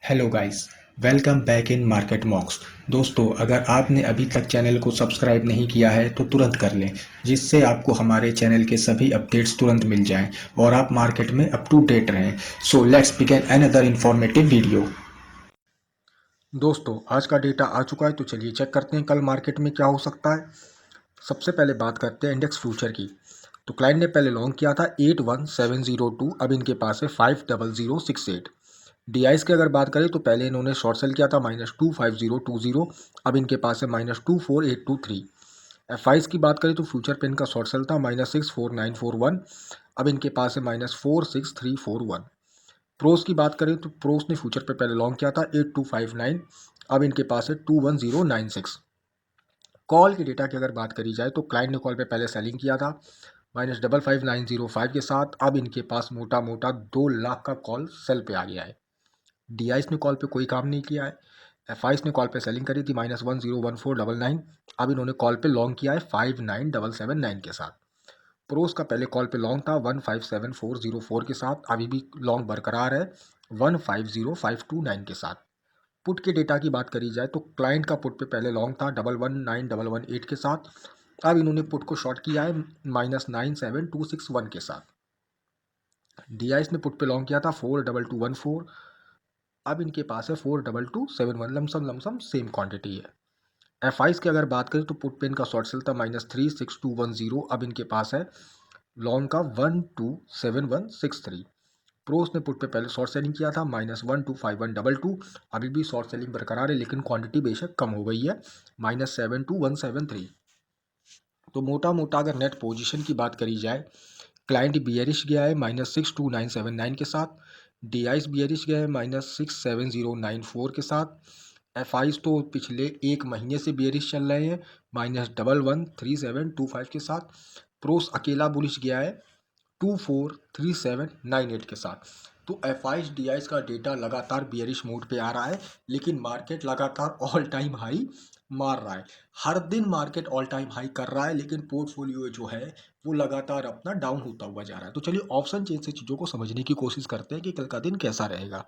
Hello guys, welcome back in market मॉक्स। दोस्तों, अगर आपने अभी तक चैनल को सब्सक्राइब नहीं किया है तो तुरंत कर लें, जिससे आपको हमारे चैनल के सभी अपडेट्स तुरंत मिल जाएं और आप मार्केट में अप टू डेट रहें। So let's begin another informative video. दोस्तों, आज का डेटा आ चुका है तो चलिए चेक करते हैं कल मार्केट में क्या हो सकता है। सबसे पहले बात करते हैं इंडेक्स फ्यूचर की। तो क्लाइंट ने पहले लॉन्ग किया था 81702, अब इनके पास है 50068। डीआईस की अगर बात करें तो पहले इन्होंने शॉर्ट सेल किया था -25020, अब इनके पास है -24823। एफ की बात करें तो फ्यूचर पे इनका शॉर्ट सेल था -64941, अब इनके पास है -46341। प्रोस की बात करें तो प्रोस ने फ्यूचर पे पहले लॉन्ग किया था 8259, अब इनके पास है 21096। कॉल के डेटा की अगर बात करी जाए तो क्लाइंट ने कॉल पे पहले सेलिंग किया था -55905 के साथ, अब इनके पास मोटा मोटा 2 लाख का कॉल सेल पे आ गया है। डीआईस ने कॉल पे कोई काम नहीं किया है। एफआईस ने कॉल पे सेलिंग करी थी -101499, अब इन्होंने कॉल पे लॉन्ग किया है 59779 के साथ। प्रोस का पहले कॉल पे लॉन्ग था 157404 के साथ, अभी भी लॉन्ग बरकरार है 150529 के साथ। पुट के डेटा की बात करी जाए तो क्लाइंट का पुट पे पहले लॉन्ग था 119118 के साथ, अब इन्होंने पुट को शॉर्ट किया है -97261 के साथ। डीआईएस ने पुट पे लॉन्ग किया था 42214, अब इनके पास है 42271, लमसम सेम क्वांटिटी है। एफआईस की अगर बात करें तो पुट पे इनका शॉर्ट सेल था -36210, अब इनके पास है लॉन्ग का 127163। प्रोस ने पुट पे पहले शॉर्ट सेलिंग किया था -125122, अभी भी शॉर्ट सेलिंग बरकरार है लेकिन क्वांटिटी बेशक कम हो गई है -72173। तो मोटा मोटा अगर नेट पोजीशन की बात करी जाए, क्लाइंट बियरिश गया है -62979 के साथ, डीआईस बियरिश गया है -67094 के साथ। एफआईस तो पिछले एक महीने से बियरिश चल रहे हैं -113725 के साथ। प्रोस अकेला बुलिश गया है 243798 के साथ। तो एफ आई डी आई का डेटा लगातार बियरिश मोड पे आ रहा है, लेकिन मार्केट लगातार ऑल टाइम हाई मार रहा है। हर दिन मार्केट ऑल टाइम हाई कर रहा है, लेकिन पोर्टफोलियो जो है वो लगातार अपना डाउन होता हुआ जा रहा है। तो चलिए ऑप्शन चेन से चीज़ों को समझने की कोशिश करते हैं कि कल का दिन कैसा रहेगा।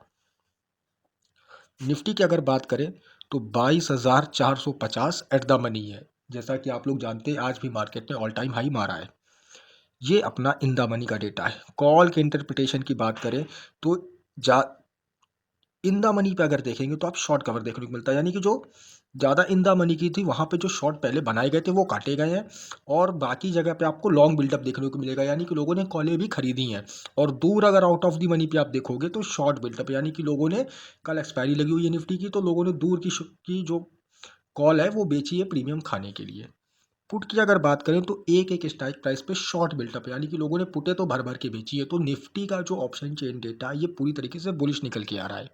निफ्टी की अगर बात करें तो 22,450 एट द मनी है। जैसा कि आप लोग जानते हैं, आज भी मार्केट ने ऑल टाइम हाई मारा है। ये अपना इन द मनी का डेटा है। कॉल के इंटरप्रिटेशन की बात करें तो जा इन द मनी पे अगर देखेंगे तो आप शॉर्ट कवर देखने को मिलता है, यानी कि जो ज़्यादा इन द मनी की थी वहाँ पे जो शॉर्ट पहले बनाए गए थे वो काटे गए हैं, और बाकी जगह पे आपको लॉन्ग बिल्डअप देखने को मिलेगा, यानी कि लोगों ने कॉलें भी खरीदी हैं। और दूर अगर आउट ऑफ द मनी पे आप देखोगे तो शॉर्ट बिल्डअप, यानी कि लोगों ने कल एक्सपायरी लगी हुई है निफ्टी की, तो लोगों ने दूर की जो कॉल है वो बेची है प्रीमियम खाने के लिए। पुट की अगर बात करें तो एक एक स्ट्राइक प्राइस पे शॉर्ट बिल्टअप, यानी कि लोगों ने पुटे तो भर भर के बेची है। तो निफ्टी का जो ऑप्शन चेन डेटा ये पूरी तरीके से बुलिश निकल के आ रहा है।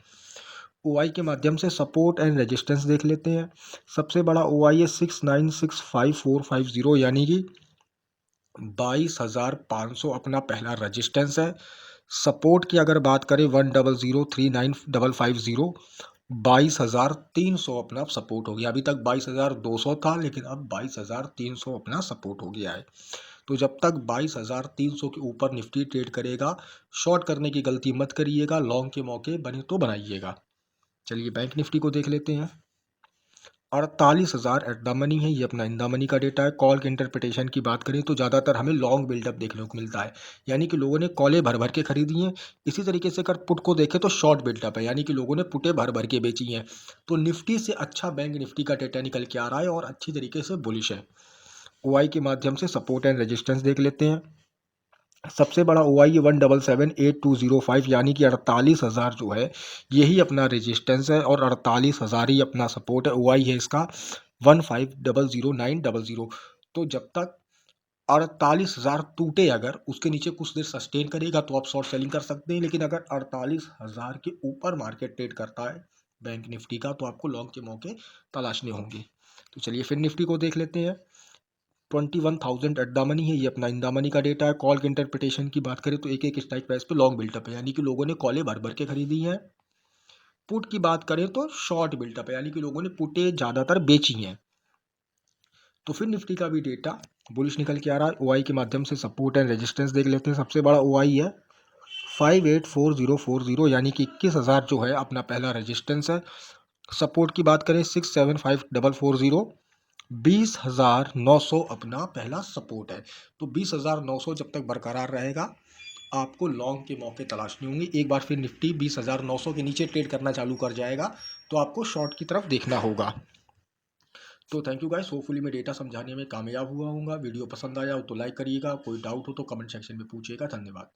ओआई के माध्यम से सपोर्ट एंड रेजिस्टेंस देख लेते हैं। सबसे बड़ा ओआई है 6965,450, यानी कि 22,500 अपना पहला रेजिस्टेंस है। सपोर्ट की अगर बात करें 10039,550, 22,300 अपना सपोर्ट हो गया। अभी तक 22,200 था, लेकिन अब 22,300 अपना सपोर्ट हो गया है। तो जब तक 22,300 के ऊपर निफ्टी ट्रेड करेगा, शॉर्ट करने की गलती मत करिएगा, लॉन्ग के मौके बने तो बनाइएगा। चलिए बैंक निफ्टी को देख लेते हैं। 48,000 एट द मनी है, ये अपना इन द मनी का डेटा है। कॉल के इंटरप्रिटेशन की बात करें तो ज़्यादातर हमें लॉन्ग बिल्डअप देखने को मिलता है, यानी कि लोगों ने कॉलें भर भर के खरीदी हैं। इसी तरीके से अगर पुट को देखें तो शॉर्ट बिल्डअप है, यानी कि लोगों ने पुटे भर भर के बेची हैं। तो निफ्टी से अच्छा बैंक निफ्टी का डेटा निकल के आ रहा है और अच्छी तरीके से बुलिश है। ओआई के माध्यम से सपोर्ट एंड रेजिस्टेंस देख लेते हैं। सबसे बड़ा ओआई है 1778205, यानी कि 48,000 जो है यही अपना रेजिस्टेंस है और 48,000 ही अपना सपोर्ट है। ओआई है इसका 1500,900। तो जब तक 48,000 टूटे, अगर उसके नीचे कुछ देर सस्टेन करेगा तो आप शॉर्ट सेलिंग कर सकते हैं, लेकिन अगर 48,000 के ऊपर मार्केट ट्रेड करता है बैंक निफ्टी का तो आपको लॉन्ग के मौके तलाशने होंगे। तो चलिए फिर निफ्टी को देख लेते हैं। 21,000 एट द मनी है, ये अपना इन द मनी का डेटा है। कॉल के इंटरप्रिटेशन की बात करें तो एक एक स्ट्राइक प्राइस पे लॉन्ग बिल्टअप है, यानी कि लोगों ने कॉलें भर भर के खरीदी हैं। पुट की बात करें तो शॉर्ट बिल्टअप है, यानी कि लोगों ने पुटे ज़्यादातर बेची हैं। तो फिर निफ्टी का भी डेटा बुलिश निकल के आ रहा है। ओआई के माध्यम से सपोर्ट एंड रेजिस्टेंस देख लेते हैं। सबसे बड़ा ओआई है 584040 यानी कि 21,000 जो है अपना पहला रेजिस्टेंस है। सपोर्ट की बात करें 675,440, 20,900 अपना पहला सपोर्ट है। तो 20,900 जब तक बरकरार रहेगा आपको लॉन्ग के मौके तलाशने होंगे। एक बार फिर निफ्टी 20,900 के नीचे ट्रेड करना चालू कर जाएगा तो आपको शॉर्ट की तरफ देखना होगा। तो थैंक यू गाइस, होपफुली मैं डेटा समझाने में कामयाब हुआ हूँ। वीडियो पसंद आया हो तो लाइक करिएगा, कोई डाउट हो तो कमेंट सेक्शन में पूछिएगा। धन्यवाद।